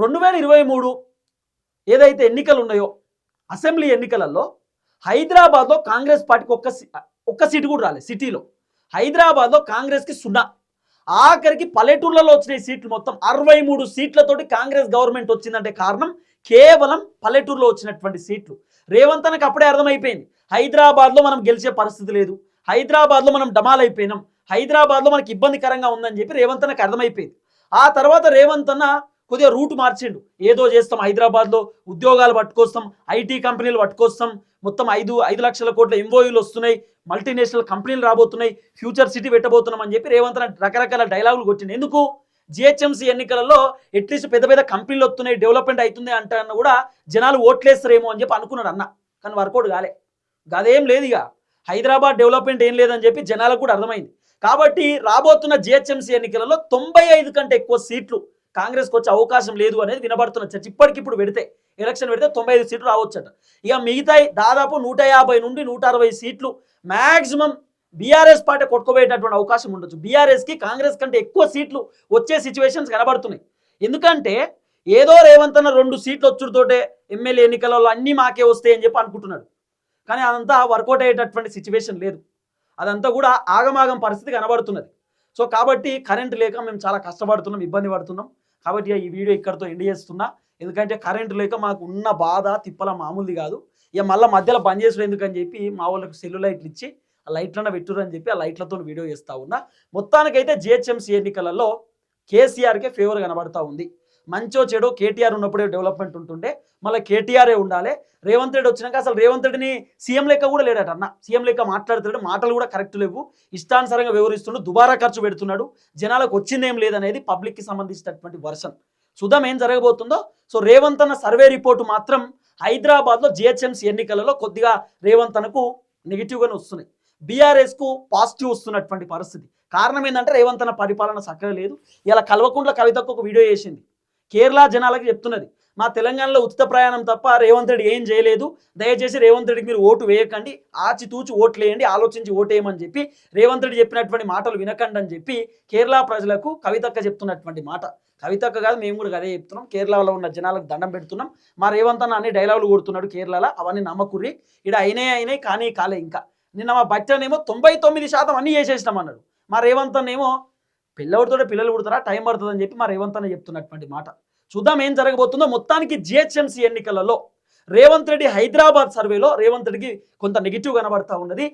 2023 ఏదైతే ఎన్నికలు ఉన్నాయో అసెంబ్లీ ఎన్నికలలో హైదరాబాద్లో కాంగ్రెస్ పార్టీకి ఒక్క సీటు కూడా రాలేదు. సిటీలో హైదరాబాద్లో కాంగ్రెస్కి 0. ఆఖరికి పల్లెటూర్లలో వచ్చిన సీట్లు మొత్తం 63 సీట్లతోటి కాంగ్రెస్ గవర్నమెంట్ వచ్చిందంటే కారణం కేవలం పల్లెటూరులో వచ్చినటువంటి సీట్లు. రేవంత్ అన్నకు అప్పుడే అర్థమైపోయింది, హైదరాబాద్లో మనం గెలిచే పరిస్థితి లేదు, హైదరాబాద్లో మనం డమాల్ అయిపోయినాం, హైదరాబాద్లో మనకి ఇబ్బందికరంగా ఉందని చెప్పి రేవంత్ అన్నకు అర్థమైపోయింది. ఆ తర్వాత రేవంత్ అన్న కొద్దిగా రూట్ మార్చిండు. ఏదో చేస్తాం, హైదరాబాద్లో ఉద్యోగాలు పట్టుకొస్తాం, ఐటీ కంపెనీలు పట్టుకొస్తాం, మొత్తం 5 లక్షల కోట్ల ఎంఓయూలు వస్తున్నాయి, మల్టీనేషనల్ కంపెనీలు రాబోతున్నాయి, ఫ్యూచర్ సిటీ పెట్టబోతున్నాం అని చెప్పి రేవంత్ అన్న రకరకాల డైలాగులు కొట్టిండు. ఎందుకు? జిహెచ్ఎంసీ ఎన్నికలలో అట్లీస్ట్ పెద్ద పెద్ద కంపెనీలు వస్తున్నాయి, డెవలప్మెంట్ అవుతుంది అంటే అన్న కూడా జనాలు ఓట్లేస్తారేమో అని చెప్పి అనుకున్నాడు అన్న. కానీ వర్కౌట్ కాలే. గదేం లేదు, ఇక హైదరాబాద్ డెవలప్మెంట్ ఏం లేదని చెప్పి జనాలకు కూడా అర్థమైంది. కాబట్టి రాబోతున్న జిహెచ్ఎంసీ ఎన్నికలలో 95 కంటే ఎక్కువ సీట్లు కాంగ్రెస్కి వచ్చే అవకాశం లేదు అనేది వినబడుతున్న చర్చ. ఇప్పటికిప్పుడు ఎలక్షన్ పెడితే 95 సీట్లు రావచ్చట. ఇక మిగతా దాదాపు 150 నుండి 160 సీట్లు మ్యాక్సిమం బీఆర్ఎస్ పార్టీ కొట్టుకోబోయేటటువంటి అవకాశం ఉండొచ్చు. బీఆర్ఎస్కి కాంగ్రెస్ కంటే ఎక్కువ సీట్లు వచ్చే సిచ్యువేషన్స్ కనబడుతున్నాయి. ఎందుకంటే ఏదో రేవంత్ అన్న 2 సీట్లు వచ్చుడుతోటే ఎమ్మెల్యే ఎన్నికలలో అన్నీ మాకే వస్తాయి అని చెప్పి అనుకుంటున్నాడు. కానీ అదంతా వర్కౌట్ అయ్యేటటువంటి సిచ్యువేషన్ లేదు. అదంతా కూడా ఆగమాగం పరిస్థితి కనబడుతున్నది. సో కాబట్టి కరెంట్ లేక మేము చాలా కష్టపడుతున్నాం, ఇబ్బంది పడుతున్నాం. కాబట్టి ఈ వీడియో ఇక్కడితో ఎండ్ చేస్తున్నా. ఎందుకంటే కరెంట్ లేక మాకు ఉన్న బాధ తిప్పల మామూలుది కాదు. ఇక మళ్ళీ మధ్యలో బంద్ చేసుడు ఎందుకని చెప్పి మా వాళ్ళకి సెల్లు లైట్లు ఇచ్చి ఆ లైట్లను పెట్టురని చెప్పి ఆ లైట్లతో వీడియో చేస్తూ ఉన్నా. మొత్తానికైతే జిహెచ్ఎంసీ ఎన్నికలలో కేసీఆర్కే ఫేవర్ కనబడతా ఉంది. మంచో చెడో కేటీఆర్ ఉన్నప్పుడే డెవలప్మెంట్ ఉంటుండే, మళ్ళీ కేటీఆరే ఉండాలి. రేవంత్ రెడ్డి వచ్చినాక అసలు రేవంత్ రెడ్డిని సీఎం లెక్క కూడా లేడట అన్న. సీఎం లెక్క మాట్లాడుతున్నాడు, మాటలు కూడా కరెక్ట్ లేవు, ఇష్టానుసారంగా వివరిస్తున్నాడు, దుబారా ఖర్చు పెడుతున్నాడు, జనాలకు వచ్చిందేం లేదనేది పబ్లిక్కి సంబంధించినటువంటి వర్షన్. చూద్దాం ఏం జరగబోతుందో. సో రేవంత్ అన్న సర్వే రిపోర్టు మాత్రం హైదరాబాద్లో జిహెచ్ఎంసీ ఎన్నికలలో కొద్దిగా రేవంత్ అన్నకు నెగిటివ్గానే వస్తున్నాయి, బీఆర్ఎస్కు పాజిటివ్ వస్తున్నటువంటి పరిస్థితి. కారణం ఏంటంటే రేవంత్ అన్న పరిపాలన చక్కగా లేదు. ఇలా కల్వకుంట్ల కవితకు ఒక వీడియో చేసింది, కేరళ జనాలకి చెప్తున్నది, మా తెలంగాణలో ఉచిత ప్రయాణం తప్ప రేవంత్ రెడ్డి ఏం చేయలేదు, దయచేసి రేవంత్ రెడ్డికి మీరు ఓటు వేయకండి, ఆచితూచి ఓట్లు వేయండి, ఆలోచించి ఓటేయమని చెప్పి రేవంత్ రెడ్డి చెప్పినటువంటి మాటలు వినకండి అని చెప్పి కేరళ ప్రజలకు కవితక్క చెప్తున్నటువంటి మాట. కవితక్క కాదు, మేము కూడా అదే చెప్తున్నాం. కేరళలో ఉన్న జనాలకు దండం పెడుతున్నాం. మా రేవంత్ అన్న అన్ని డైలాగులు కొడుతున్నాడు కేరళలో, అవన్నీ నమ్మకుర్రి, ఇక్కడ అయినాయి కానీ కాలే. ఇంకా నిన్న మా బచ్చనేమో 99% అన్నీ చేసేసినాం అన్నాడు. మా రేవంత్ అన్నేమో పిల్లవాడితోనే పిల్లలు పుడతారా, టైం పడుతుందని చెప్పి మా రేవంత్ అన్న చెప్తున్నటువంటి మాట. చూద్దాం ఏం జరగబోతుందో. మొత్తానికి జిహెచ్ఎంసీ ఎన్నికలలో రేవంత్ రెడ్డి హైదరాబాద్ సర్వేలో రేవంత్ రెడ్డికి కొంత నెగిటివ్ కనబడతా ఉన్నది.